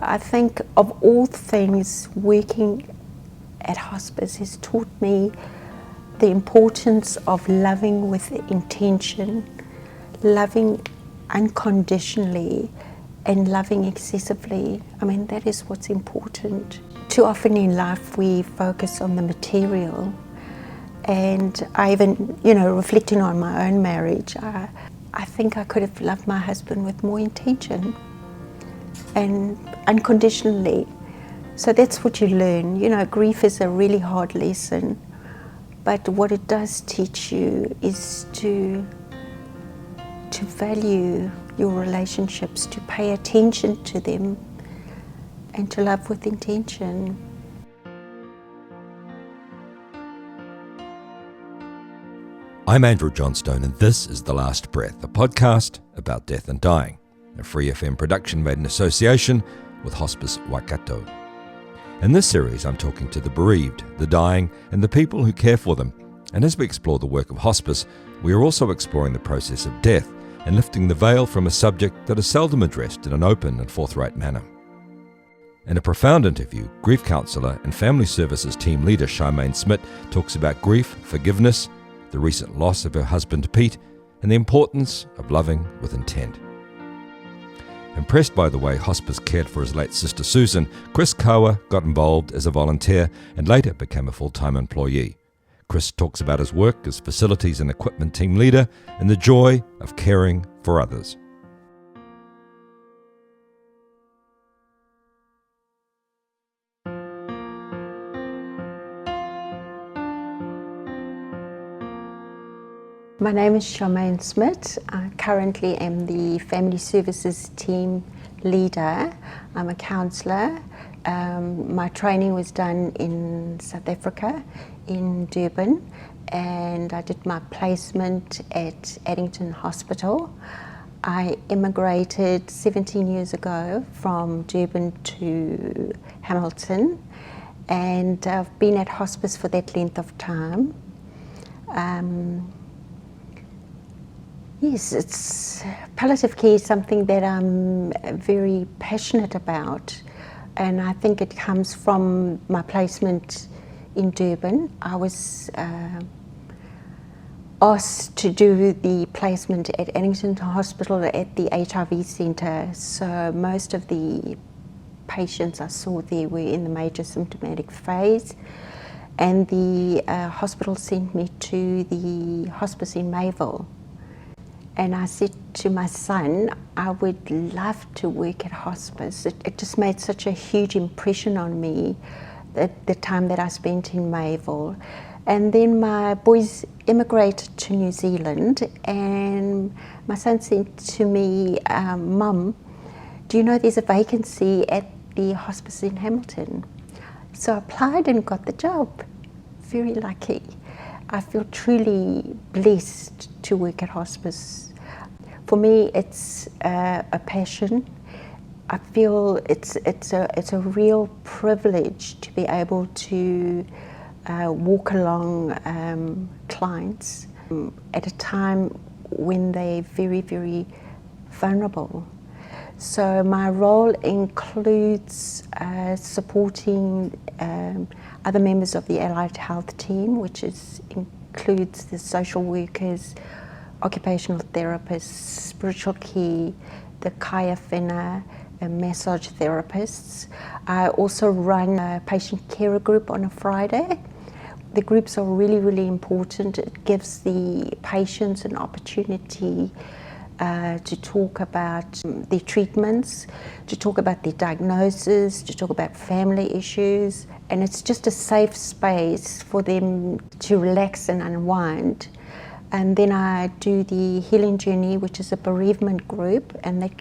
I think of all things, working at hospice has taught me the importance of loving with intention, loving unconditionally, and loving excessively. I mean, that is what's important. Too often in life we focus on the material, and I even, reflecting on my own marriage, I think I could have loved my husband with more intention and unconditionally. So that's what you learn. Grief is a really hard lesson, but what it does teach you is to value your relationships, to pay attention to them, and to love with intention. I'm Andrew Johnstone, and this is The Last Breath, a podcast about death and dying, a Free FM production made in association with Hospice Waikato. In this series, I'm talking to the bereaved, the dying, and the people who care for them. And as we explore the work of hospice, we are also exploring the process of death and lifting the veil from a subject that is seldom addressed in an open and forthright manner. In a profound interview, grief counsellor and family services team leader Charmaine Smit talks about grief, forgiveness, the recent loss of her husband Pete, and the importance of loving with intent. Impressed by the way hospice cared for his late sister Susan, Chris Kawa got involved as a volunteer and later became a full-time employee. Chris talks about his work as facilities and equipment team leader and the joy of caring for others. My name is Charmaine Smit. I currently am the family services team leader. I'm a counsellor. My training was done in South Africa, in Durban, and I did my placement at Addington Hospital. I immigrated 17 years ago from Durban to Hamilton, and I've been at hospice for that length of time. Yes, it's palliative care is something that I'm very passionate about, and I think it comes from my placement in Durban. I was asked to do the placement at Addington Hospital at the HIV Centre, so most of the patients I saw there were in the major symptomatic phase, and the hospital sent me to the hospice in Mayville. And I said to my son, I would love to work at hospice. It just made such a huge impression on me, the time that I spent in Mayville. And then my boys immigrated to New Zealand, and my son said to me, Mum, do you know there's a vacancy at the hospice in Hamilton? So I applied and got the job. Very lucky. I feel truly blessed to work at hospice. For me, it's a passion. I feel it's a real privilege to be able to walk along clients at a time when they're very, very vulnerable. So my role includes supporting other members of the allied health team, which includes the social workers, occupational therapists, spiritual care, the kaya whena, massage therapists. I also run a patient carer group on a Friday. The groups are really, really important. It gives the patients an opportunity to talk about their treatments, to talk about their diagnosis, to talk about family issues, and it's just a safe space for them to relax and unwind. And then I do the healing journey, which is a bereavement group, and that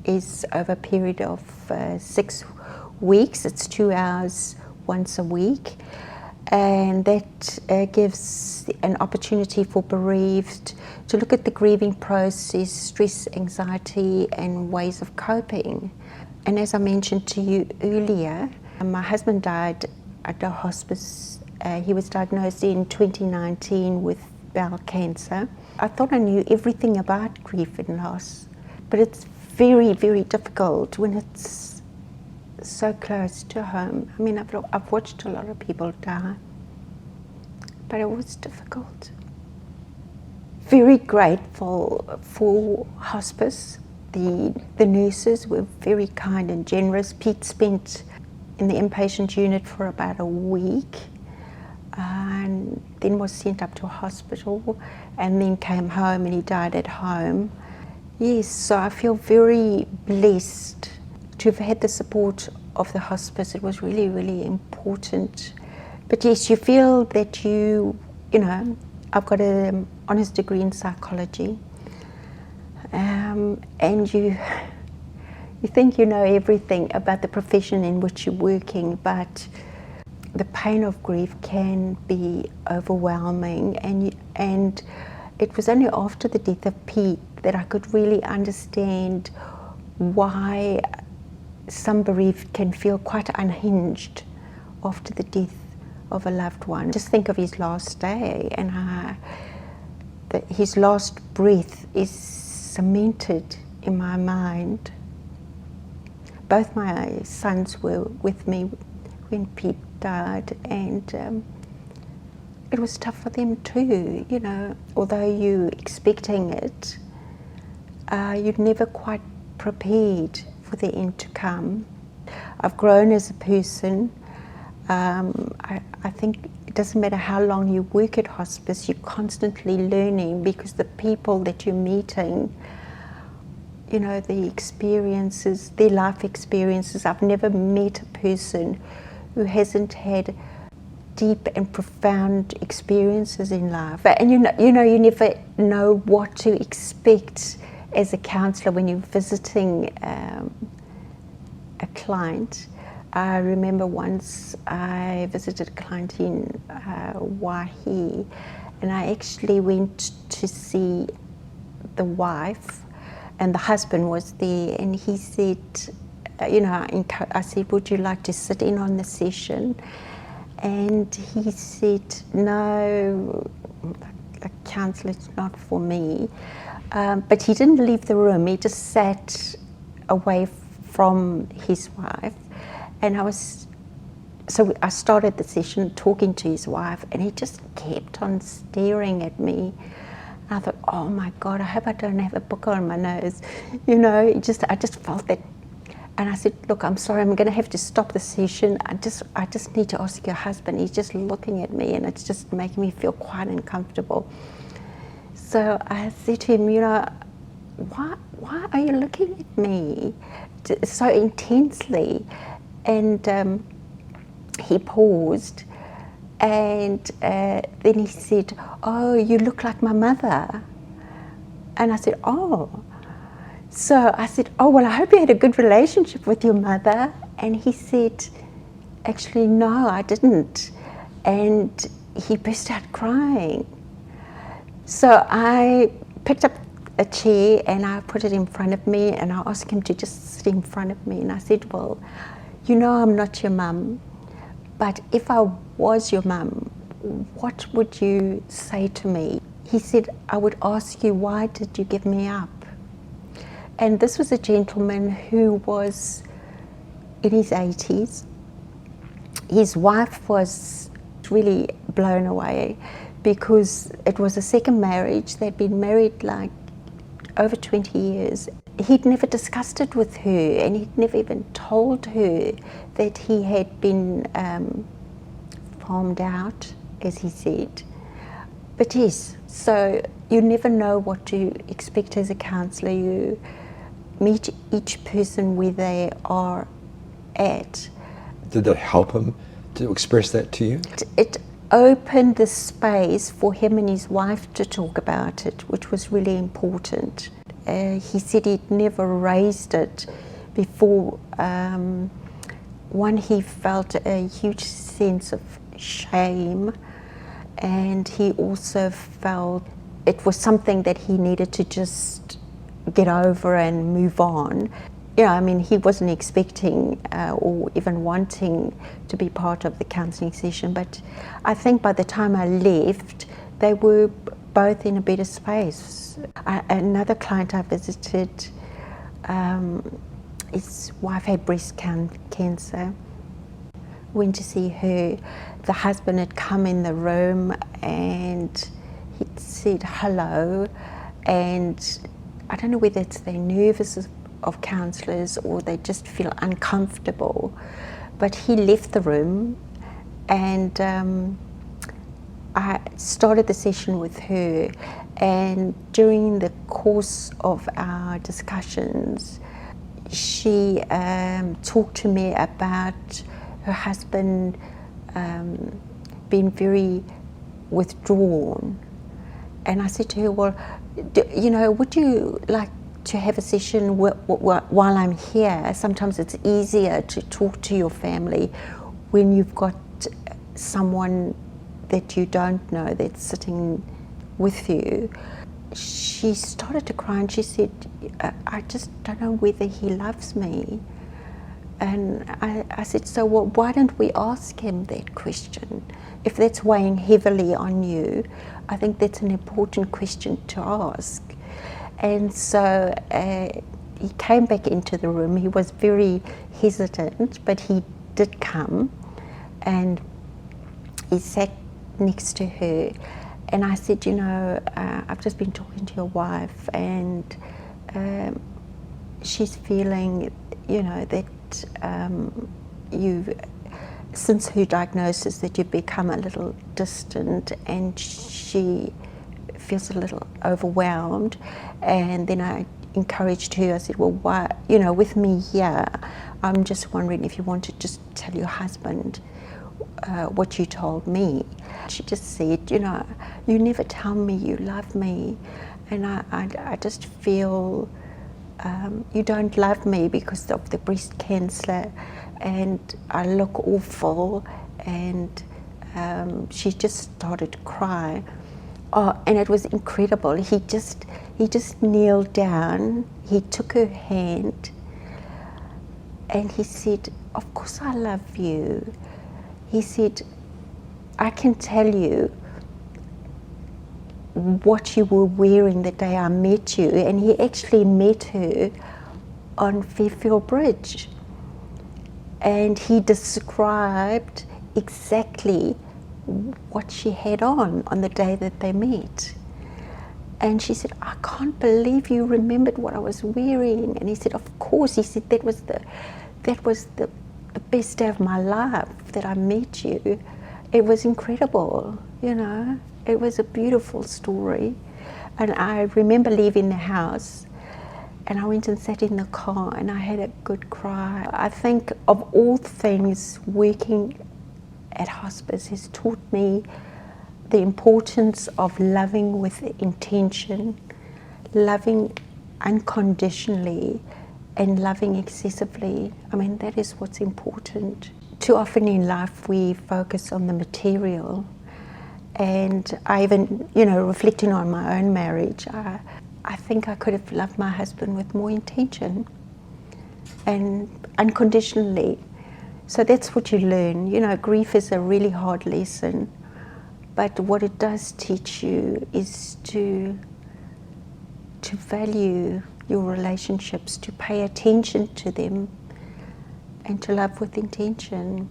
is over a period of 6 weeks. It's 2 hours once a week, and that gives an opportunity for bereaved to look at the grieving process, stress, anxiety, and ways of coping. And as I mentioned to you earlier, my husband died at the hospice. He was diagnosed in 2019 with bowel cancer. I thought I knew everything about grief and loss, but it's very, very difficult when it's so close to home. I mean, I've watched a lot of people die, but it was difficult. Very grateful for hospice. The nurses were very kind and generous. Pete spent in the inpatient unit for about a week and then was sent up to a hospital and then came home, and he died at home. Yes, so I feel very blessed to have had the support of the hospice. It was really, really important. But yes, you feel that you know, I've got an honours degree in psychology, and you think you know everything about the profession in which you're working, but the pain of grief can be overwhelming, and it was only after the death of Pete that I could really understand why some bereaved can feel quite unhinged after the death of a loved one. Just think of his last day, and his last breath is cemented in my mind. Both my sons were with me when Pete died, and it was tough for them too, you know. Although you're expecting it, you're never quite prepared for the end to come. I've grown as a person. I think it doesn't matter how long you work at hospice, you're constantly learning, because the people that you're meeting, you know, the experiences, their life experiences. I've never met a person who hasn't had deep and profound experiences in life. And you never know what to expect as a counsellor when you're visiting a client. I remember once I visited a client in Waihi, and I actually went to see the wife, and the husband was there, and he said, I said, would you like to sit in on the session? And he said, no, a counsellor is not for me. But he didn't leave the room, he just sat away from his wife. And so I started the session talking to his wife, and he just kept on staring at me. I thought, oh my God, I hope I don't have a book on my nose. You know, I just felt that. And I said, look, I'm sorry, I'm going to have to stop the session. I just need to ask your husband. He's just looking at me, and it's just making me feel quite uncomfortable. So I said to him, you know, why are you looking at me so intensely? And he paused, and then he said, oh, you look like my mother. And I said, oh. So I said, oh, well, I hope you had a good relationship with your mother. And he said, actually, no, I didn't. And he burst out crying. So I picked up a chair and I put it in front of me, and I asked him to just sit in front of me. And I said, well, you know I'm not your mum, but if I was your mum, what would you say to me? He said, I would ask you, why did you give me up? And this was a gentleman who was in his 80s. His wife was really blown away because it was a second marriage. They'd been married like over 20 years. He'd never discussed it with her, and he'd never even told her that he had been farmed out, as he said. But yes, so you never know what to expect as a counsellor. You meet each person where they are at. Did that help him to express that to you? It opened the space for him and his wife to talk about it, which was really important. He said he'd never raised it before. One, he felt a huge sense of shame, and he also felt it was something that he needed to just get over and move on. You know, I mean, he wasn't expecting or even wanting to be part of the counselling session, but I think by the time I left, they were both in a better space. Another client I visited, his wife had breast cancer. Went to see her. The husband had come in the room and he said hello, and I don't know whether it's they're nervous of counsellors or they just feel uncomfortable, but he left the room, and I started the session with her, and during the course of our discussions she talked to me about her husband being very withdrawn, and I said to her, well, would you like to have a session while I'm here? Sometimes it's easier to talk to your family when you've got someone that you don't know that's sitting with you. She started to cry and she said, I just don't know whether he loves me. And I said, so why don't we ask him that question? If that's weighing heavily on you, I think that's an important question to ask. And so he came back into the room. He was very hesitant, but he did come, and he sat next to her. And I said, I've just been talking to your wife, and she's feeling, that since her diagnosis, that you've become a little distant, and she feels a little overwhelmed. And then I encouraged her. I said, well, why, with me here, I'm just wondering if you want to just tell your husband what you told me. She just said, you never tell me you love me, and I just feel you don't love me because of the breast cancer, and I look awful. And she just started to cry. Oh, and it was incredible. He just kneeled down, he took her hand, and he said, of course I love you. He said, I can tell you what you were wearing the day I met you. And he actually met her on Fairfield Bridge, and he described exactly what she had on the day that they met. And she said, I can't believe you remembered what I was wearing. And he said, of course. He said, that was the best day of my life, that I met you. It was incredible, It was a beautiful story. And I remember leaving the house, and I went and sat in the car, and I had a good cry. I think of all things, working at hospice has taught me the importance of loving with intention, loving unconditionally, and loving excessively. I mean, that is what's important. Too often in life we focus on the material, and I even, reflecting on my own marriage, I think I could have loved my husband with more intention and unconditionally. So that's what you learn. Grief is a really hard lesson, but what it does teach you is to value your relationships, to pay attention to them, and to love with intention.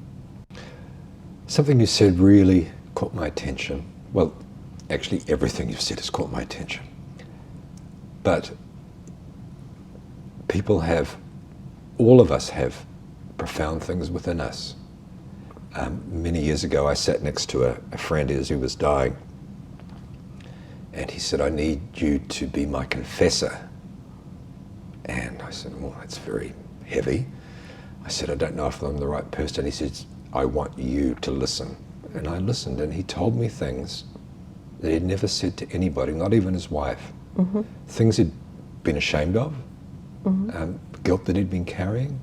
Something you said really caught my attention. Well, actually everything you've said has caught my attention. But all of us have profound things within us. Many years ago I sat next to a friend as he was dying, and he said, I need you to be my confessor. And I said, well, that's very heavy. I said, I don't know if I'm the right person. He said, I want you to listen. And I listened, and he told me things that he'd never said to anybody, not even his wife. Mm-hmm. Things he'd been ashamed of, mm-hmm. Guilt that he'd been carrying.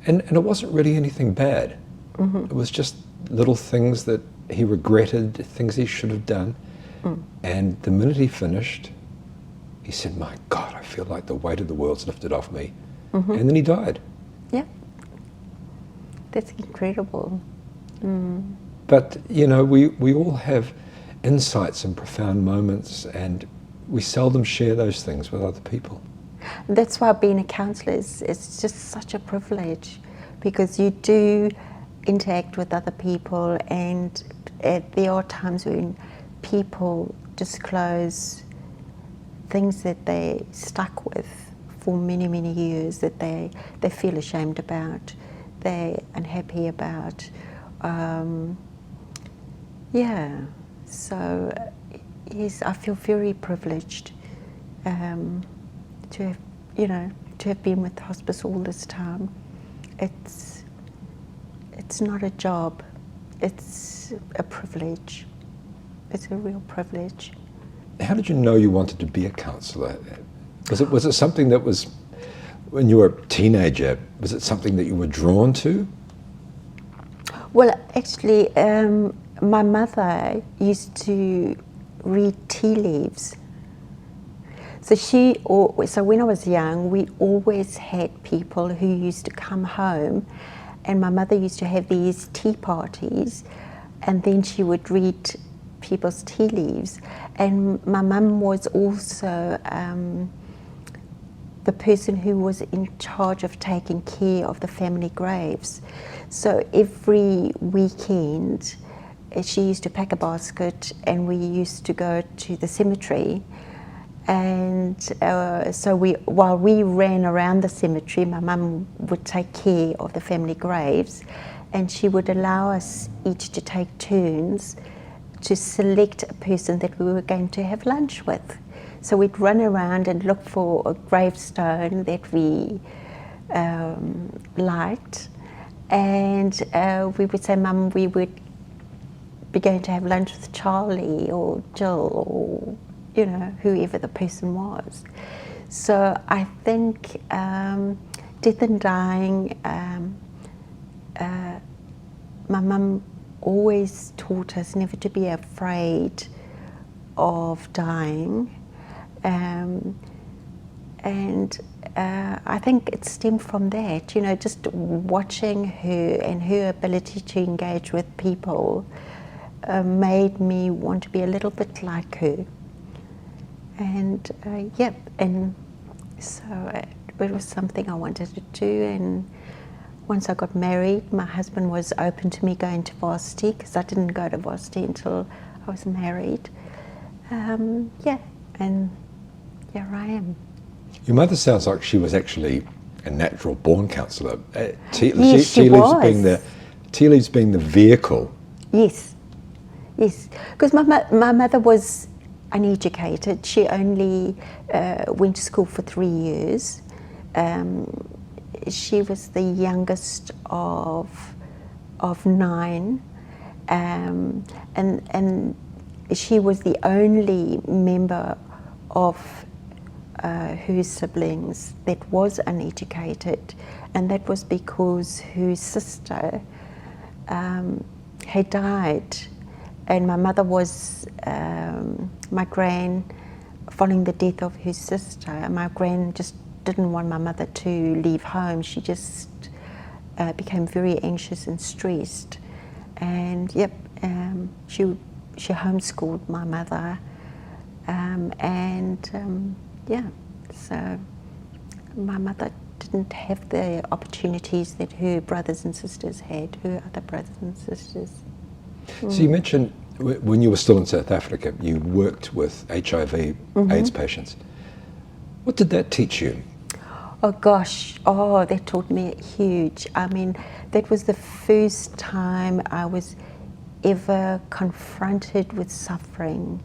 And it wasn't really anything bad. Mm-hmm. It was just little things that he regretted, things he should have done. Mm. And the minute he finished, he said, my God, I feel like the weight of the world's lifted off me. Mm-hmm. And then he died. Yeah. That's incredible. Mm. But, we all have insights and profound moments, and we seldom share those things with other people. That's why being a counsellor is just such a privilege, because you do interact with other people, and there are times when people disclose things that they're stuck with for many, many years, that they feel ashamed about, they're unhappy about. So yes, I feel very privileged to have, to have been with hospice all this time. It's not a job, it's a privilege. It's a real privilege. How did you know you wanted to be a counsellor? Was it something that was, when you were a teenager, was it something that you were drawn to? Well, actually, my mother used to read tea leaves. So when I was young, we always had people who used to come home, and my mother used to have these tea parties, and then she would read people's tea leaves. And my mum was also the person who was in charge of taking care of the family graves. So every weekend she used to pack a basket, and we used to go to the cemetery. And so while we ran around the cemetery, my mum would take care of the family graves, and she would allow us each to take turns to select a person that we were going to have lunch with. So we'd run around and look for a gravestone that we liked, and we would say, Mum, we would be going to have lunch with Charlie or Jill or whoever the person was. So I think death and dying, my mum always taught us never to be afraid of dying, and I think it stemmed from that, just watching her and her ability to engage with people made me want to be a little bit like her. And and so it was something I wanted to do. And once I got married, my husband was open to me going to varsity, because I didn't go to varsity until I was married. And here I am. Your mother sounds like she was actually a natural born counsellor. She was. Tea leaves being the vehicle. Yes, because my mother was uneducated. She only went to school for 3 years. She was the youngest of 9, and she was the only member of her siblings that was uneducated, and that was because her sister had died, and my mother was following the death of her sister. My gran just didn't want my mother to leave home. She just became very anxious and stressed, and she homeschooled my mother, so my mother didn't have the opportunities that her brothers and sisters had, her other brothers and sisters. So you mentioned when you were still in South Africa, you worked with HIV AIDS patients. What did that teach you? Oh gosh, that taught me huge. I mean, that was the first time I was ever confronted with suffering.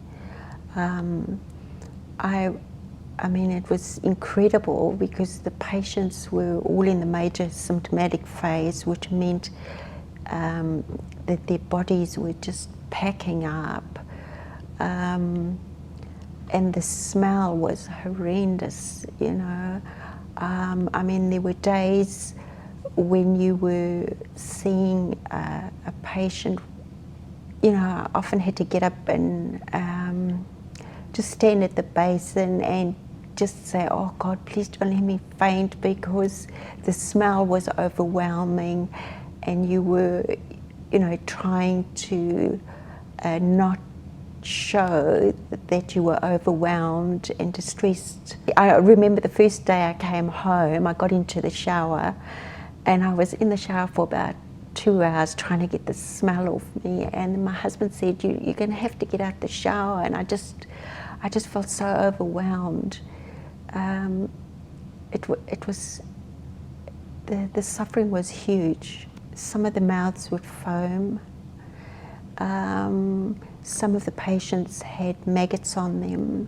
I mean, it was incredible, because the patients were all in the major symptomatic phase, which meant that their bodies were just packing up, and the smell was horrendous, I mean, there were days when you were seeing a patient, I often had to get up and just stand at the basin and just say, oh God, please don't let me faint, because the smell was overwhelming, and you were, trying to not show that you were overwhelmed and distressed. I remember the first day I came home, I got into the shower and I was in the shower for about 2 hours trying to get the smell off me, and my husband said, you're going to have to get out the shower, and I just felt so overwhelmed. It was, the suffering was huge. Some of the mouths would foam. Some of the patients had maggots on them.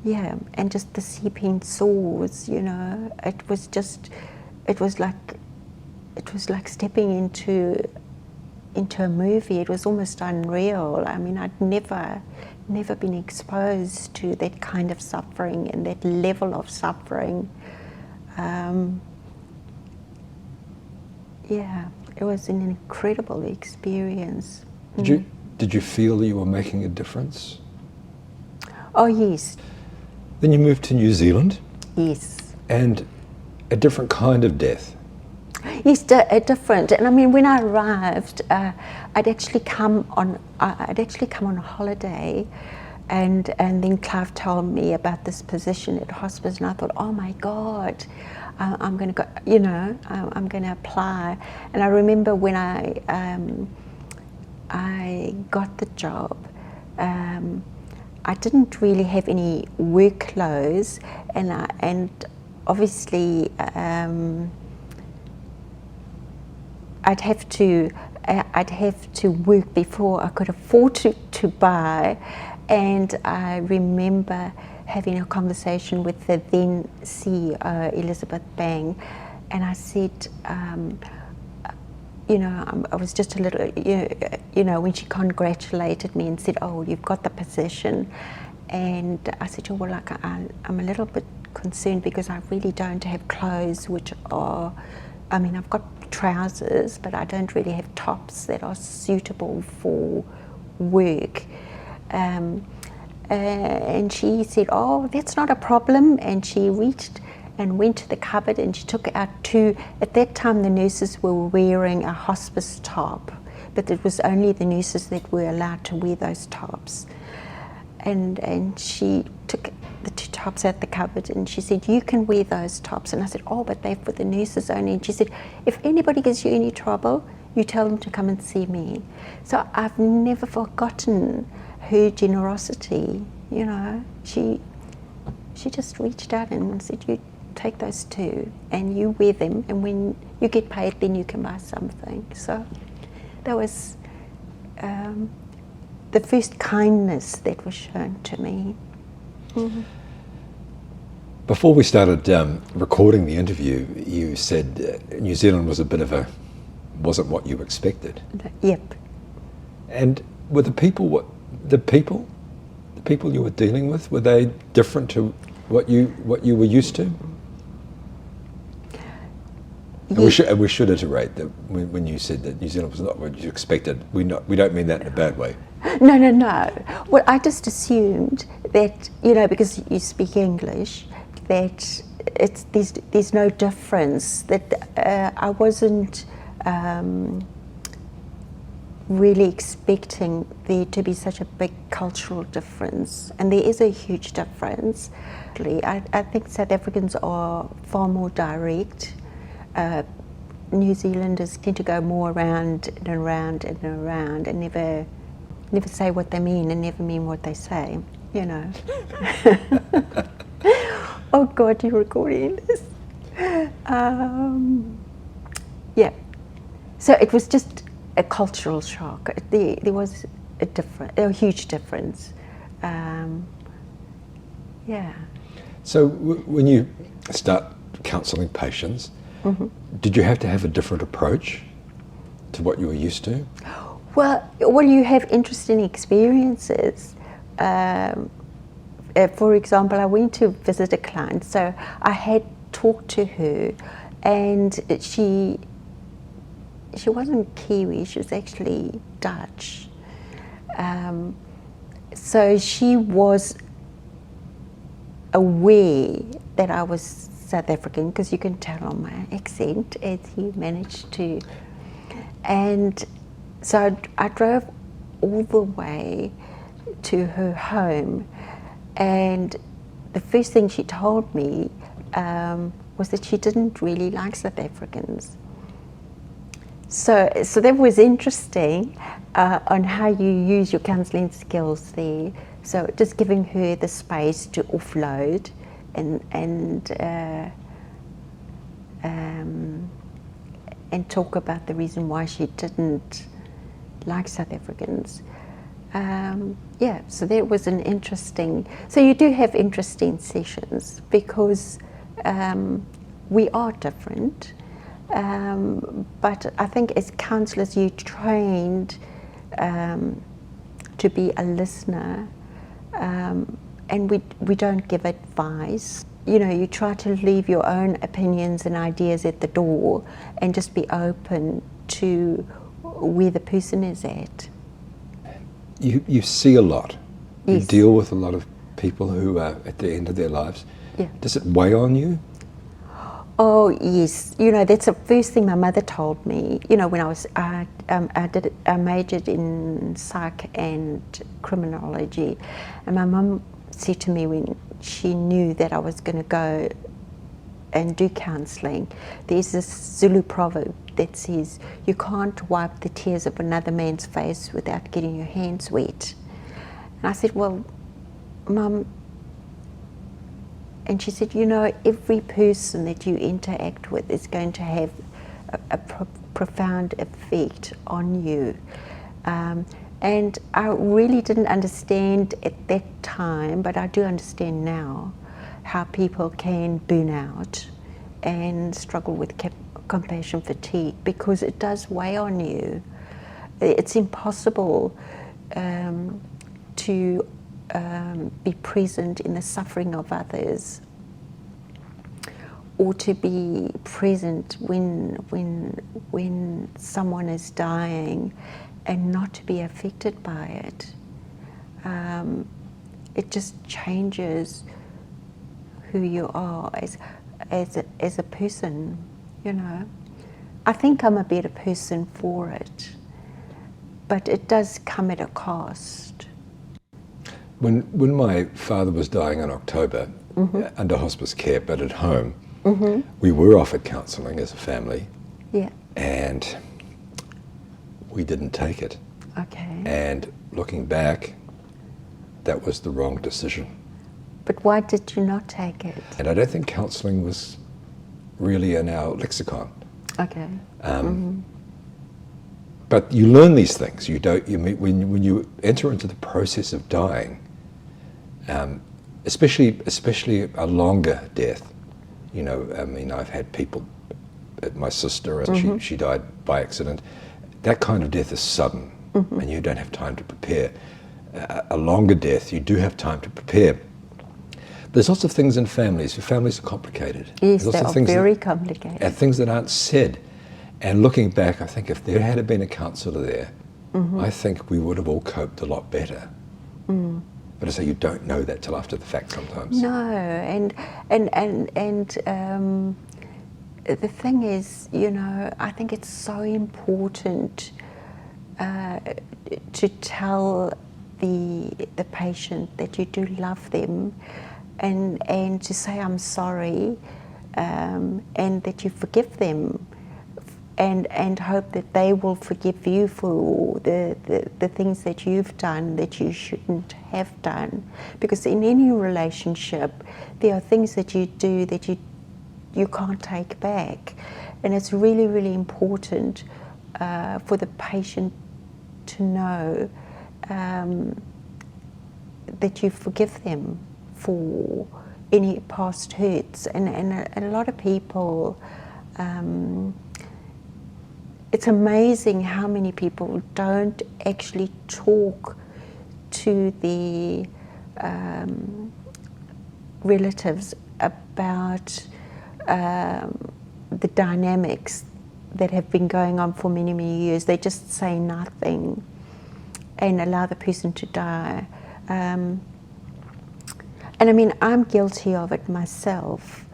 Yeah, and just the seeping sores, you know. It was like stepping into a movie. It was almost unreal. I mean, I'd never been exposed to that kind of suffering and that level of suffering. Yeah, it was an incredible experience. Did you feel you were making a difference? Oh, yes. Then you moved to New Zealand. Yes. And a different kind of death. Yes, different. And I mean, when I arrived, I'd actually come on a holiday, and then Clive told me about this position at hospice, and I thought, oh my God, I'm going to go. You know, I'm going to apply. And I remember when I got the job. I didn't really have any work clothes, and obviously I'd have to work before I could afford to buy. And I remember having a conversation with the then CEO, Elizabeth Bang, and I said, you know, I was just a little, you know, when she congratulated me and said, oh, you've got the position. And I said, oh, well, like, I'm a little bit concerned because I really don't have clothes which are, I mean, I've got trousers, but I don't really have tops that are suitable for work. And she said, oh, that's not a problem. And she reached and went to the cupboard and she took out two. At that time the nurses were wearing a hospice top, but it was only the nurses that were allowed to wear those tops. And she took the two tops out the cupboard and she said, you can wear those tops. And I said, oh, but they're for the nurses only. And she said, if anybody gives you any trouble, you tell them to come and see me. So I've never forgotten her generosity, you know. She just reached out and said, you take those two and you wear them, and when you get paid then you can buy something. So that was the first kindness that was shown to me. Mm-hmm. Before we started recording the interview, you said New Zealand was wasn't what you expected. Yep. And were the people you were dealing with, were they different to what you were used to? Yes. And we should iterate that when you said that New Zealand was not what you expected, we don't mean that in a bad way. No. Well, I just assumed that, you know, because you speak English, that there's no difference, that I wasn't really expecting there to be such a big cultural difference, and there is a huge difference. I think South Africans are far more direct. New Zealanders tend to go more around and around and around and never say what they mean and never mean what they say, you know. Oh God, you're recording this. Yeah. So it was just a cultural shock. There was a huge difference. Yeah. So when you start counselling patients, mm-hmm. Did you have to have a different approach to what you were used to? Well, you have interesting experiences. For example, I went to visit a client, so I had talked to her, and she wasn't Kiwi, she was actually Dutch. So she was aware that I was South African, because you can tell on my accent as you managed to. And So I drove all the way to her home, and the first thing she told me was that she didn't really like South Africans. So that was interesting on how you use your counselling skills there. So just giving her the space to offload and talk about the reason why she didn't like South Africans. Yeah, so that was an interesting. So you do have interesting sessions because we are different. But I think as counsellors, you're trained to be a listener, and we don't give advice. You know, you try to leave your own opinions and ideas at the door and just be open to where the person is at. You see a lot. Yes. You deal with a lot of people who are at the end of their lives. Yeah. Does it weigh on you? Oh yes, you know, that's the first thing my mother told me. You know, when I majored in psych and criminology, and my mum said to me when she knew that I was going to go and do counselling, there's this Zulu proverb that says, you can't wipe the tears of another man's face without getting your hands wet. And I said, well, Mum, and she said, you know, every person that you interact with is going to have a profound effect on you. And I really didn't understand at that time, but I do understand now, how people can burn out and struggle with compassion fatigue, because it does weigh on you. It's impossible to be present in the suffering of others, or to be present when someone is dying and not to be affected by it. It just changes who you are as a person, you know. I think I'm a better person for it, but it does come at a cost. When my father was dying in October, under hospice care, but at home, we were offered counselling as a family. Yeah. And we didn't take it. Okay. And looking back, that was the wrong decision. But why did you not take it? And I don't think counselling was really in our lexicon. Okay. But you learn these things. When you enter into the process of dying, especially a longer death. You know, I mean, I've had people, my sister, and she died by accident. That kind of death is sudden, and you don't have time to prepare. A longer death, you do have time to prepare. There's lots of things in families. Families are complicated. Yes, There's they lots are of things very complicated. and things that aren't said. And looking back, I think if there had been a counsellor there, I think we would have all coped a lot better. But I say you don't know that till after the fact sometimes. No, and the thing is, you know, I think it's so important to tell the patient that you do love them, and to say I'm sorry, and that you forgive them, and hope that they will forgive you for the things that you've done that you shouldn't have done. Because in any relationship, there are things that you do that you can't take back, and it's really, really important for the patient to know that you forgive them for any past hurts. And a lot of people, it's amazing how many people don't actually talk to the relatives about the dynamics that have been going on for many, many years. They just say nothing and allow the person to die. And I mean, I'm guilty of it myself.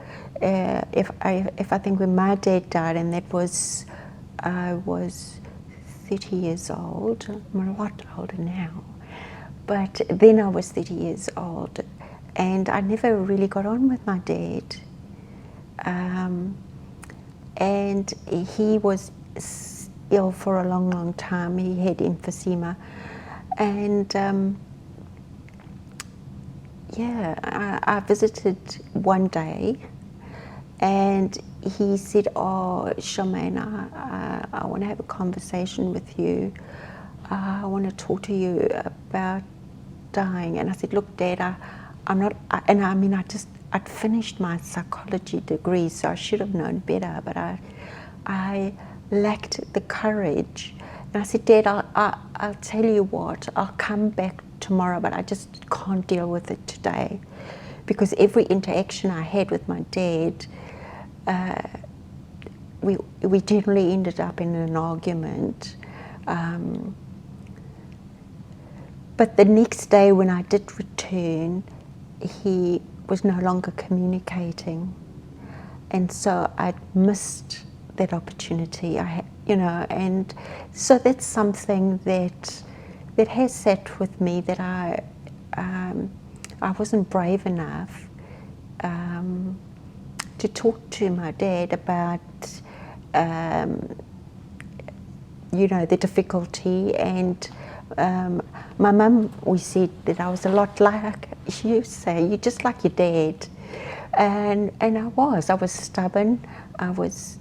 If I think when my dad died, and that was, I was 30 years old. I'm a lot older now. But then I was 30 years old, and I never really got on with my dad. And he was ill for a long, long time. He had emphysema. And I visited one day, and he said, "Oh, Charmaine, I want to have a conversation with you. I want to talk to you about dying." And I said, "Look, Dad, I'm not," I'd finished my psychology degree, so I should have known better, but I lacked the courage. And I said, "Dad, I'll tell you what, I'll come back tomorrow, but I just can't deal with it today." Because every interaction I had with my dad, we generally ended up in an argument. But the next day when I did return, he was no longer communicating, and so I'd missed that opportunity. And so that's something that has sat with me, that I wasn't brave enough to talk to my dad about the difficulty. And my mum, we said that I was a lot like, she used to say, "You're just like your dad." And I was stubborn, I was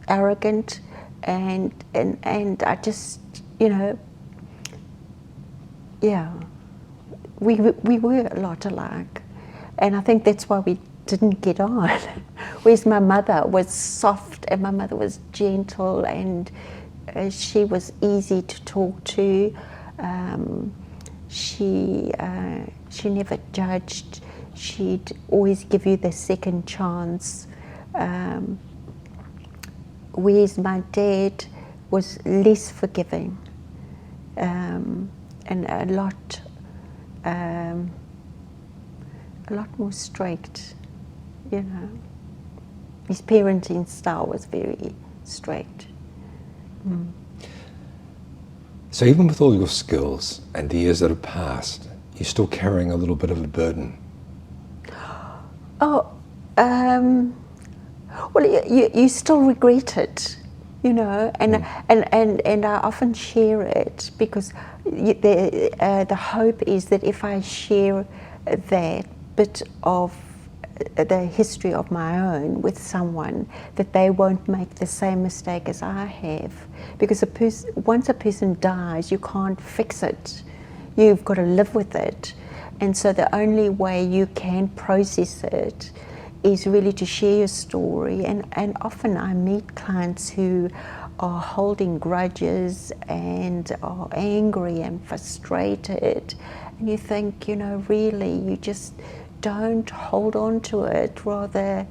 arrogant, and I just, we were a lot alike. And I think that's why we didn't get on. Whereas my mother was soft, and my mother was gentle, and she was easy to talk to. She never judged. She'd always give you the second chance. Whereas my dad was less forgiving, and a lot more strict. His parenting style was very strict. So even with all your skills and the years that have passed, you're still carrying a little bit of a burden. Oh, well, you still regret it, and I often share it, because the hope is that if I share that bit of the history of my own with someone, that they won't make the same mistake as I have. Because once a person dies, you can't fix it. You've got to live with it. And so the only way you can process it is really to share your story. And often I meet clients who are holding grudges and are angry and frustrated. And you think, really, you just don't hold on to it, rather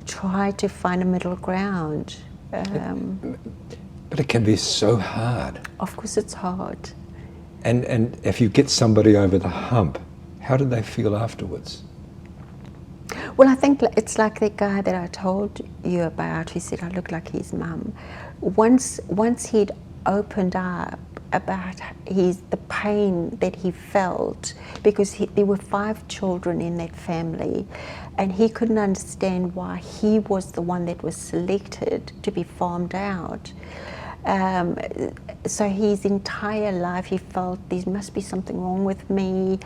try to find a middle ground. But it can be so hard. Of course it's hard. And if you get somebody over the hump, how do they feel afterwards? Well, I think it's like the guy that I told you about who said I look like his mum. Once he'd opened up about the pain that he felt, because there were 5 children in that family, and he couldn't understand why he was the one that was selected to be farmed out. So his entire life he felt there must be something wrong with me.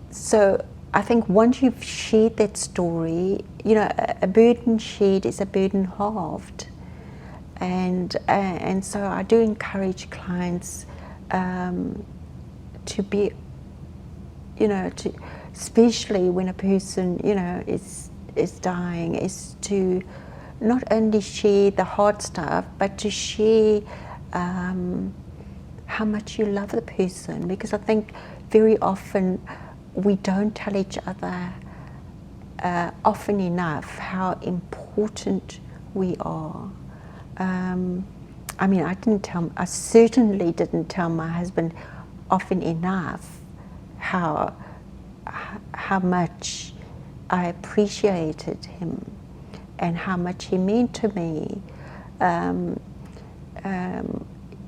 So I think once you've shared that story, a burden shared is a burden halved. And so I do encourage clients to be, especially when a person, is dying, is to not only share the hard stuff, but to share how much you love the person. Because I think very often we don't tell each other often enough how important we are. I certainly didn't tell my husband often enough how much I appreciated him and how much he meant to me.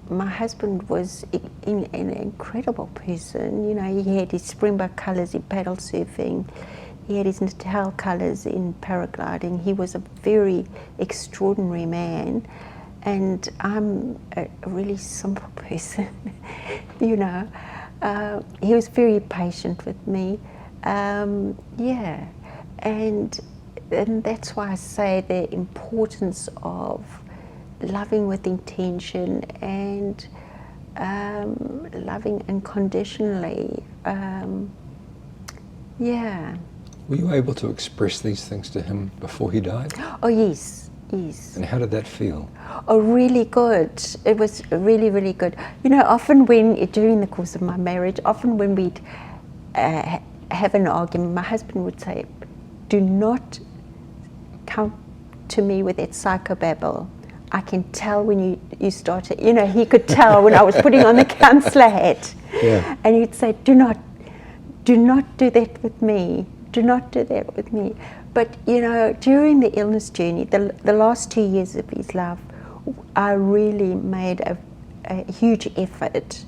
my husband was an incredible person. You know, he had his Springbok colours in paddle surfing. He had his Natal colours in paragliding. He was a very extraordinary man. And I'm a really simple person, you know. He was very patient with me. Yeah, and that's why I say the importance of loving with intention and loving unconditionally. Yeah. Were you able to express these things to him before he died? Oh yes, yes. And how did that feel? Oh, really good. It was really, really good. You know, often during the course of my marriage, often when we'd have an argument, my husband would say, "Do not come to me with that psychobabble. I can tell when you started." You know, he could tell when I was putting on the counsellor hat. Yeah. And he'd say, do not do that with me. Do not do that with me. But, you know, during the illness journey, the last 2 years of his life, I really made a huge effort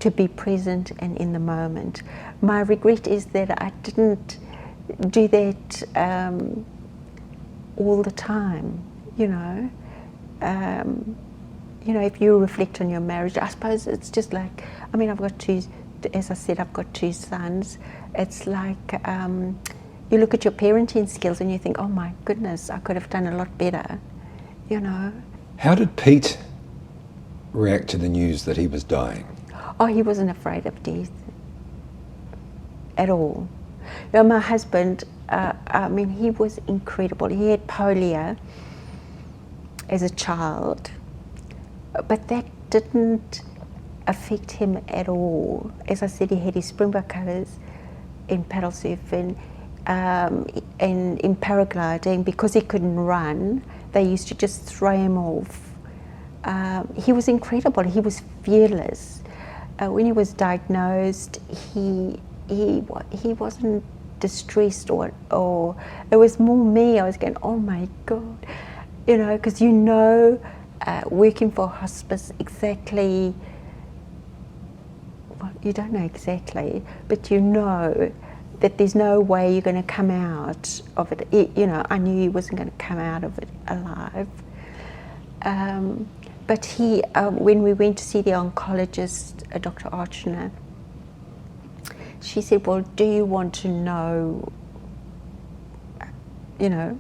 to be present and in the moment. My regret is that I didn't do that all the time, you know. You know, if you reflect on your marriage, I suppose it's just like, I mean, as I said, I've got 2 sons. It's like you look at your parenting skills and you think, oh my goodness, I could have done a lot better, you know. How did Pete react to the news that he was dying? Oh, he wasn't afraid of death at all. You know, my husband, I mean, he was incredible. He had polio as a child, but that didn't affect him at all. As I said, he had his Springbok colours in paddle surfing and in paragliding. Because he couldn't run, they used to just throw him off. He was incredible. He was fearless. When he was diagnosed, he wasn't distressed or it was more me. I was going, oh my God, you know, because you know, working for hospice exactly. Well, you don't know exactly, but you know that there's no way you're going to come out of it. You know, I knew he wasn't going to come out of it alive. But he, when we went to see the oncologist, Dr. Archner, she said, well, do you want to know, you know,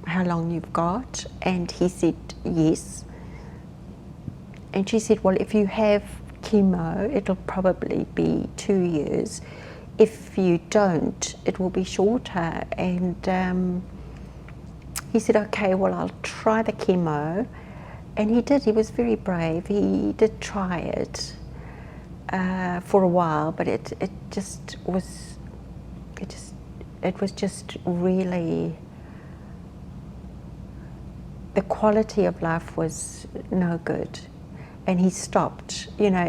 how long you've got? And he said, yes. And she said, well, if you have chemo, it'll probably be 2 years. If you don't, it will be shorter. And he said, okay, well, I'll try the chemo. And he did. He was very brave. He did try it for a while, but it was just really, the quality of life was no good. And he stopped. You know,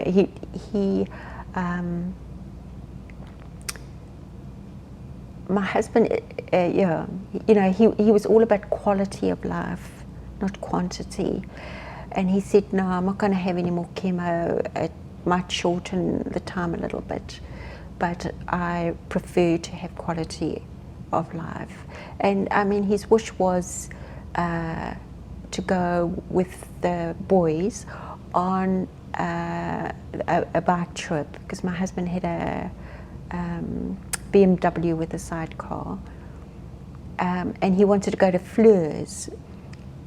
my husband, yeah, you know, he was all about quality of life, not quantity. And he said, no, I'm not going to have any more chemo. It might shorten the time a little bit, but I prefer to have quality of life. And I mean, his wish was to go with the boys on a bike trip, because my husband had a BMW with a sidecar, and he wanted to go to Fleur's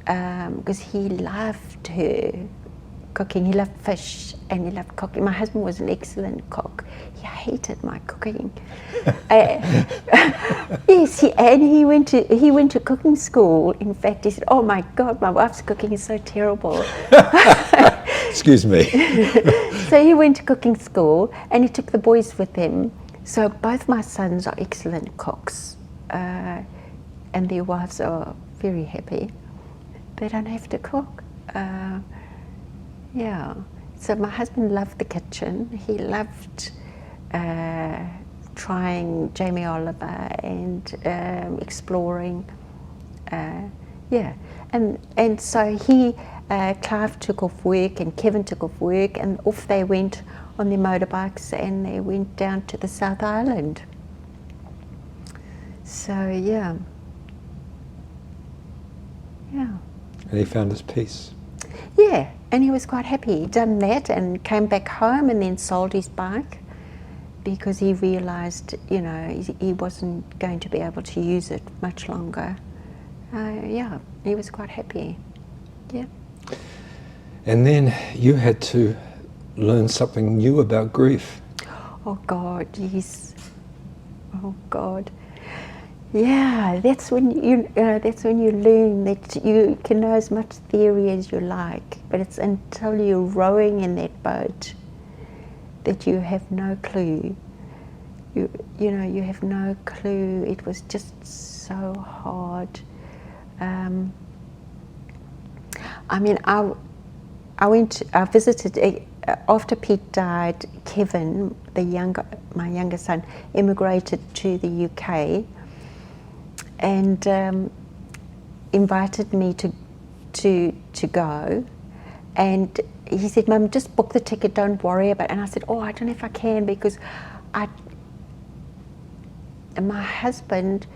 because he loved her cooking. He loved fish and he loved cooking. My husband was an excellent cook. He hated my cooking. Yes, he went to cooking school. In fact, he said, "Oh my God, my wife's cooking is so terrible." Excuse me. So he went to cooking school and he took the boys with him. So both my sons are excellent cooks, and their wives are very happy. They don't have to cook. Yeah. So my husband loved the kitchen. He loved trying Jamie Oliver and exploring. Yeah, and so he, Clive took off work and Kevin took off work, and off they went on their motorbikes, and they went down to the South Island. So yeah. And he found his peace. Yeah, and he was quite happy. He'd done that and came back home and then sold his bike because he realised, you know, he wasn't going to be able to use it much longer. Yeah, he was quite happy. Yeah. And then you had to learn something new about grief. Oh God, yes. Oh God. Yeah, that's when you learn that you can know as much theory as you like, but it's until you're rowing in that boat that you have no clue. You have no clue. It was just so hard. I mean, I visited after Pete died. Kevin, my younger son, immigrated to the UK. And invited me to go, and he said, "Mum, just book the ticket. Don't worry about it." And I said, "Oh, I don't know if I can because my husband.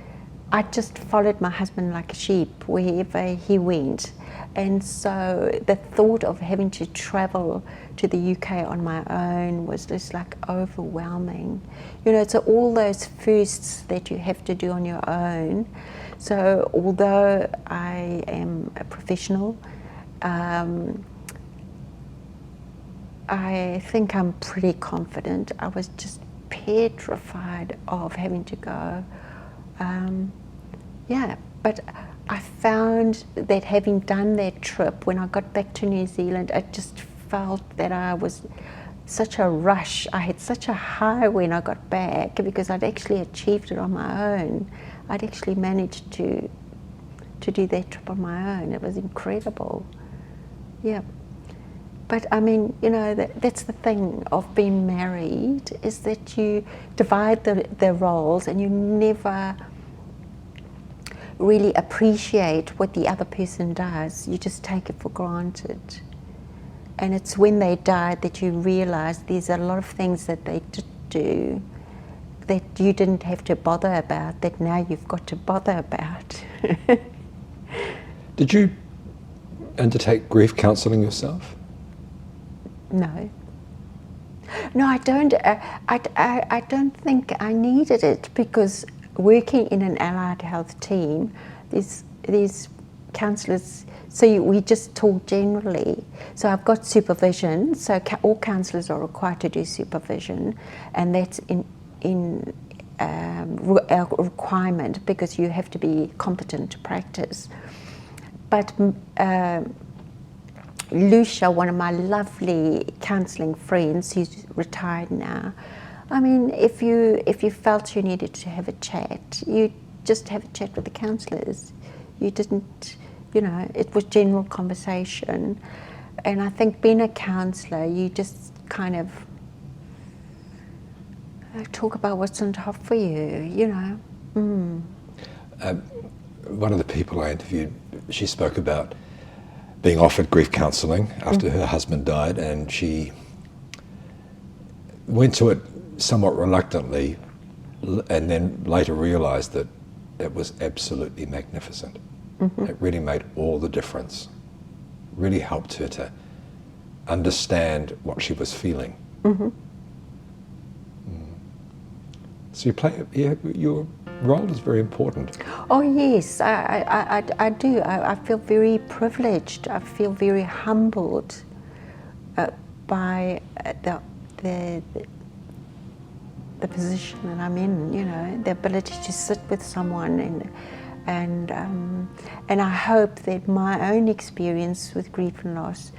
I just followed my husband like a sheep wherever he went, and so the thought of having to travel to the UK on my own was just like overwhelming. You know, so all those firsts that you have to do on your own. So although I am a professional, I think I'm pretty confident. I was just petrified of having to go. Yeah, but I found that having done that trip, when I got back to New Zealand, I just felt that I was such a rush. I had such a high when I got back because I'd actually achieved it on my own. I'd actually managed to do that trip on my own. It was incredible. Yeah. But I mean, you know, that's the thing of being married, is that you divide the roles and you never really appreciate what the other person does. You just take it for granted. And it's when they died that you realize there's a lot of things that they did do that you didn't have to bother about, that now you've got to bother about. Did you undertake grief counselling yourself? No. No, I don't. I don't think I needed it because working in an allied health team, there's counsellors. So we just talk generally. So I've got supervision. So all counsellors are required to do supervision, and that's a requirement because you have to be competent to practice. But Lucia, one of my lovely counselling friends who's retired now, I mean, if you felt you needed to have a chat, you just have a chat with the counsellors. You didn't, you know, it was general conversation. And I think being a counsellor, you just kind of talk about what's on top for you, you know. One of the people I interviewed, she spoke about being offered grief counselling after her husband died, and she went to it somewhat reluctantly and then later realised that it was absolutely magnificent. It really made all the difference, really helped her to understand what she was feeling. So your role is very important. Oh yes, I do. I feel very privileged. I feel very humbled by the position that I'm in. You know, the ability to sit with someone, and I hope that my own experience with grief and loss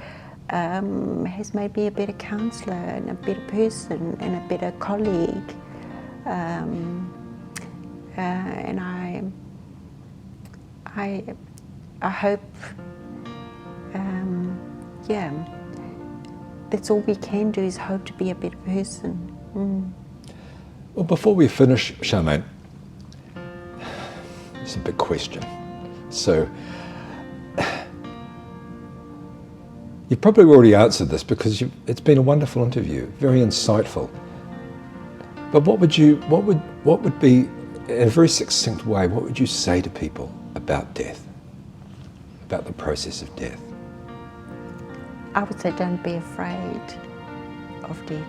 has made me a better counsellor and a better person and a better colleague. And I hope, yeah, that's all we can do is hope to be a better person. Well, before we finish, Charmaine, it's a big question. So, You've probably already answered this because it's been a wonderful interview, very insightful. But what would be, in a very succinct way, what would you say to people about death, about the process of death? I would say don't be afraid of death.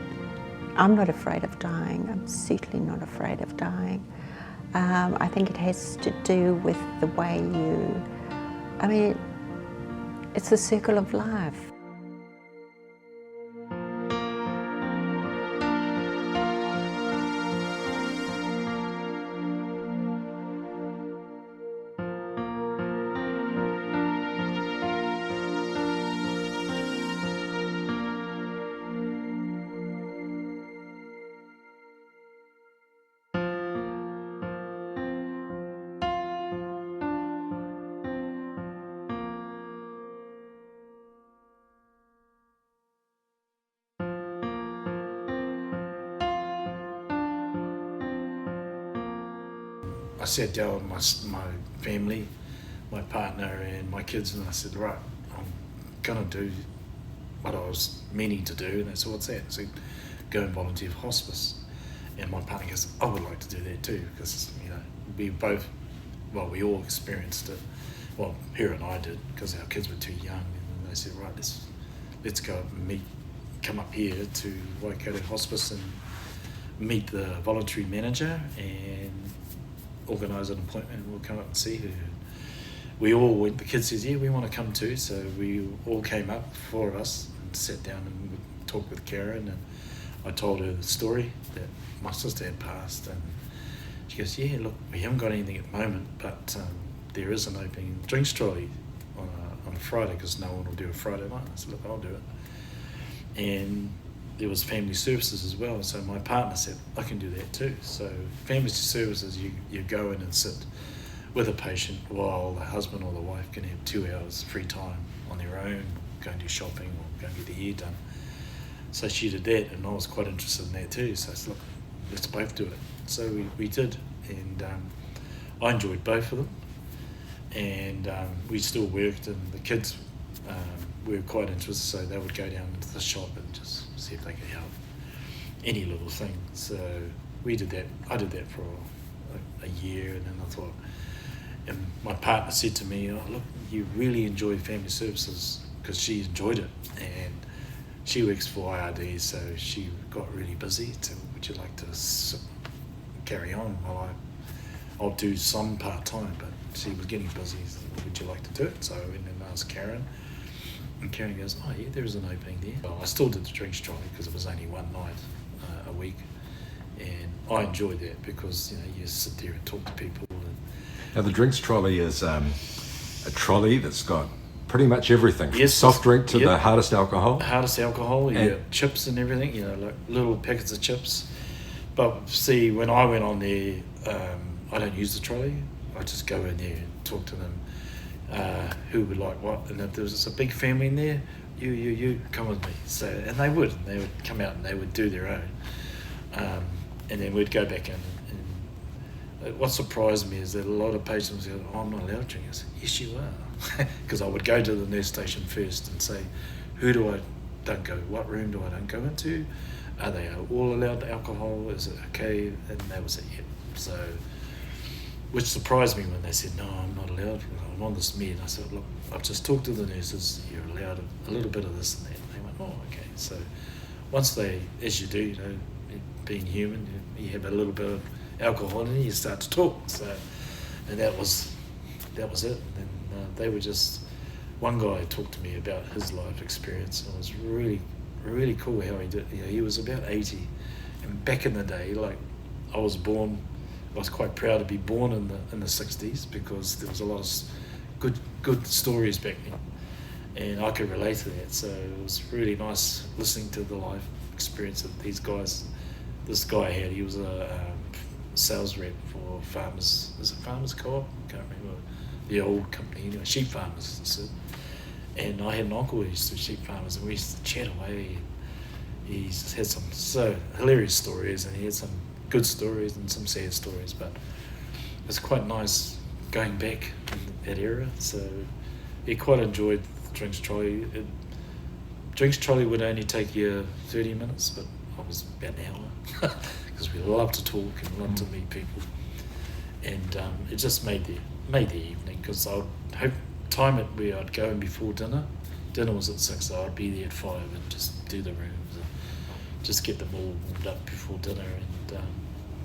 I'm not afraid of dying. I'm certainly not afraid of dying. I think it has to do with the way it's the circle of life. I sat down with my family, my partner and my kids, and I said, right, I'm going to do what I was meaning to do. And they said, what's that? I said, go and volunteer for hospice. And my partner goes, I would like to do that too, because we all experienced it. Well, Hera and I did, because our kids were too young. And they said, right, let's go and come up here to Waikato Hospice and meet the voluntary manager and organise an appointment, and we'll come up and see her. We all went, the kids said, yeah, we want to come too, so we all came up, 4 of us, and sat down and we talked with Karen, and I told her the story that my sister had passed, and she goes, yeah, look, we haven't got anything at the moment, but there is an opening drinks trolley on a Friday, because no one will do a Friday night. I said, look, I'll do it. And there was family services as well, so my partner said, I can do that too. So family services, you go in and sit with a patient while the husband or the wife can have 2 hours free time on their own, go and do shopping or go and get their hair done. So she did that, and I was quite interested in that too. So I said, look, let's both do it. So we did, and I enjoyed both of them. And we still worked, and the kids were quite interested, so they would go down into the shop and just see if they could help any little thing. So we did that. I did that for a year, and then I thought, and my partner said to me, oh, look, you really enjoy family services, because she enjoyed it, and she works for IRD, so she got really busy. So would you like to carry on while I'll do some part-time, but she was getting busy, so would you like to do it? So I went and asked Karen, and Karen goes, oh yeah, there is an opening there. Well, I still did the drinks trolley because it was only one night a week, and I enjoyed that because you sit there and talk to people. Now the drinks trolley is a trolley that's got pretty much everything, from yes, soft drink to the hardest alcohol. Hardest alcohol, you get chips and everything, like little packets of chips. But see, when I went on there, I don't use the trolley. I just go in there and talk to them, who would like what, and if there was a big family in there, you come with me. So, and they would come out and they would do their own, and then we'd go back in. And what surprised me is that a lot of patients go, oh, I'm not allowed to drink. I said, yes, you are, because I would go to the nurse station first and say, who do I don't go? What room do I don't go into? Are they all allowed alcohol? Is it okay? And they would say, yep. So, which surprised me when they said, no, I'm not allowed. I'm on this med. I said, look, I've just talked to the nurses. You're allowed a little bit of this and that. And they went, oh, okay. So once they, as you do, being human, you have a little bit of alcohol and you start to talk. So, and that was it. And they were just, one guy talked to me about his life experience, and it was really, really cool how he did. He was about 80, and back in the day, like I was quite proud to be born in the 60s, because there was a lot of good stories back then, and I could relate to that. So it was really nice listening to the life experience that this guy had. He was a sales rep for farmers. Is it Farmers Co-op? I can't remember the old company. Sheep farmers. And I had an uncle who used to sheep farmers, and we used to chat away. He's had some so hilarious stories, and he had some good stories and some sad stories, but it's quite nice going back in that era. So he quite enjoyed the drinks trolley. drinks trolley would only take you 30 minutes, but I was about an hour because we love to talk and love to meet people, and it just made the evening, because I would hope time it where I'd go in before dinner. Dinner was at 6, so I'd be there at 5 and just do the rooms and just get them all warmed up before dinner, and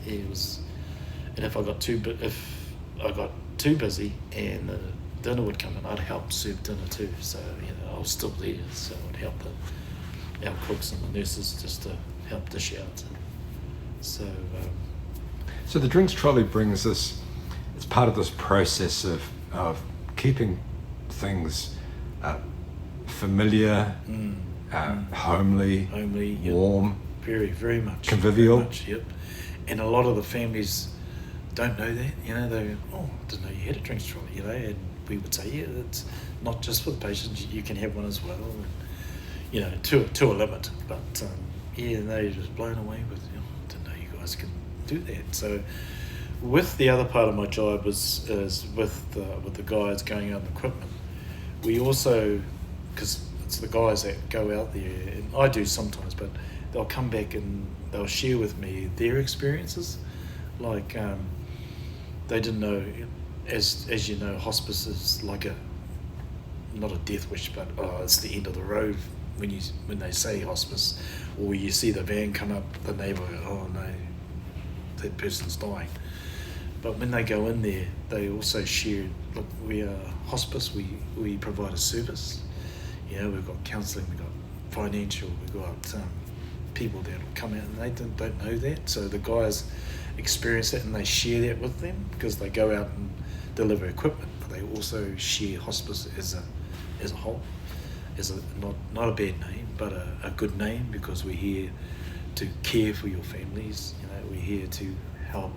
it was. And if I got too busy and the dinner would come in, I'd help serve dinner too. So I was still there, so I'd help our cooks and the nurses just to help dish out. So the drinks trolley brings us. It's part of this process of keeping things familiar, homely, yep. warm, very, very much convivial. Very much, yep. And a lot of the families don't know that. They go, "Oh, I didn't know you had a drinks trolley." And we would say, "Yeah, it's not just for the patients. You can have one as well." And, to a limit. But and they just blown away with, I didn't know you guys can do that. So, with the other part of my job is with the guys going out in equipment. We also, because it's the guys that go out there, and I do sometimes, but they'll come back and they'll share with me their experiences. Like they didn't know, as you know, hospice is like not a death wish, but it's the end of the road when they say hospice, or you see the van come up, the neighbour, oh no, that person's dying. But when they go in there, they also share, look, we are hospice, we provide a service. We've got counselling, we've got financial, we've got people that will come out, and they don't know that. So the guys experience that and they share that with them, because they go out and deliver equipment, but they also share hospice as a whole, as not a bad name, but a good name, because we're here to care for your families. We're here to help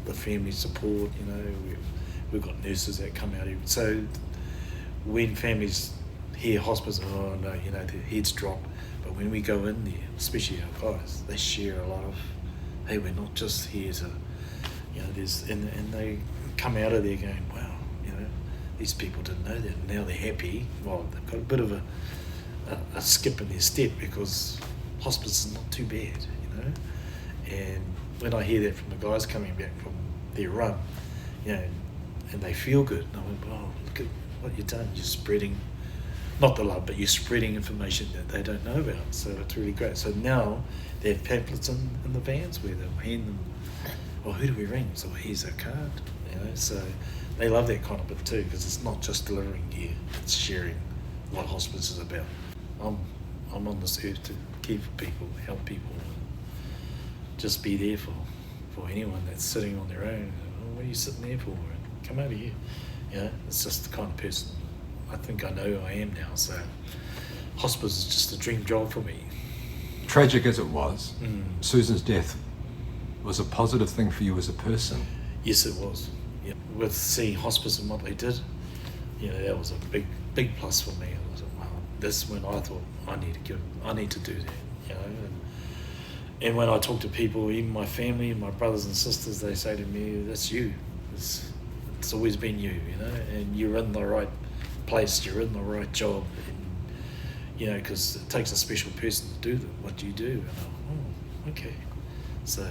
the family support. We've got nurses that come out here. So when families hear hospice, oh no, their heads drop. But when we go in there, especially our guys, they share a lot of, hey, we're not just here to, and they come out of there going, wow, these people didn't know that, and now they're happy. Well, they've got a bit of a skip in their step, because hospice is not too bad, And when I hear that from the guys coming back from their run, and they feel good, and I went, wow, look at what you've done. You're spreading, not the love, but you're spreading information that they don't know about. So it's really great. So now they have pamphlets in the vans where they'll hand them, well, who do we ring? So here's our card, So they love that kind of bit too, because it's not just delivering gear, it's sharing what hospice is about. I'm on this earth to care for people, help people, and just be there for anyone that's sitting on their own. Oh, what are you sitting there for? And come over here. It's just the kind of person I think I know who I am now. So hospice is just a dream job for me. Tragic as it was, Susan's death was a positive thing for you as a person. Yes, it was. Yeah. With seeing hospice and what they did, that was a big plus for me. I was like, wow, that's when I thought I need to do that. And when I talk to people, even my family, my brothers and sisters, they say to me, that's you. It's always been you, and you're in the right place, you're in the right job, and, because it takes a special person to do what you do. And I'm, okay. So,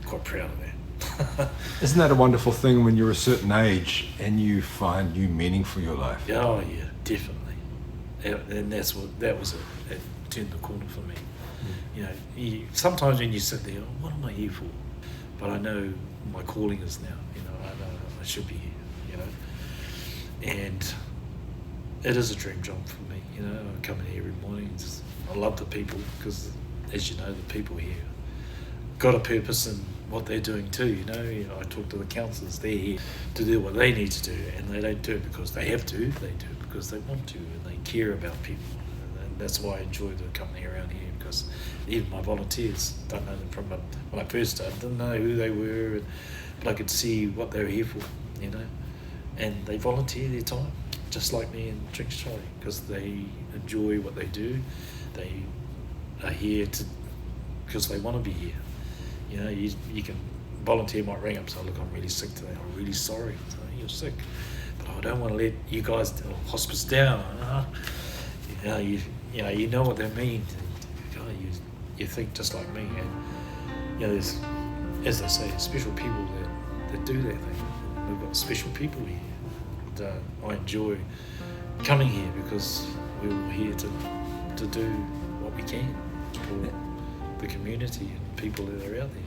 quite proud of that. Isn't that a wonderful thing when you're a certain age and you find new meaning for your life? Oh, yeah, definitely. And that was it. It turned the corner for me. Sometimes when you sit there, what am I here for? But I know my calling is now. I know I should be here. And it is a dream job for me. I come in here every morning. I love the people, because, as you know, the people here got a purpose in what they're doing too. I talk to the counsellors. They're here to do what they need to do, and they don't do it because they have to. They do it because they want to, and they care about people. And that's why I enjoy the company around here, because even my volunteers don't know them from when I first started. Didn't know who they were, but I could see what they were here for. And they volunteer their time, just like me in Drinks Trolley, because they enjoy what they do. They are here because they want to be here. You can volunteer, might ring up, say, look, I'm really sick today, I'm really sorry. So, you're sick, but I don't want to let you guys hospice down. you know what they mean. God, you think just like me, and there's, as they say, special people that do that thing. We've got special people here. And, I enjoy coming here because we're all here to do what we can for the community and people that are out there.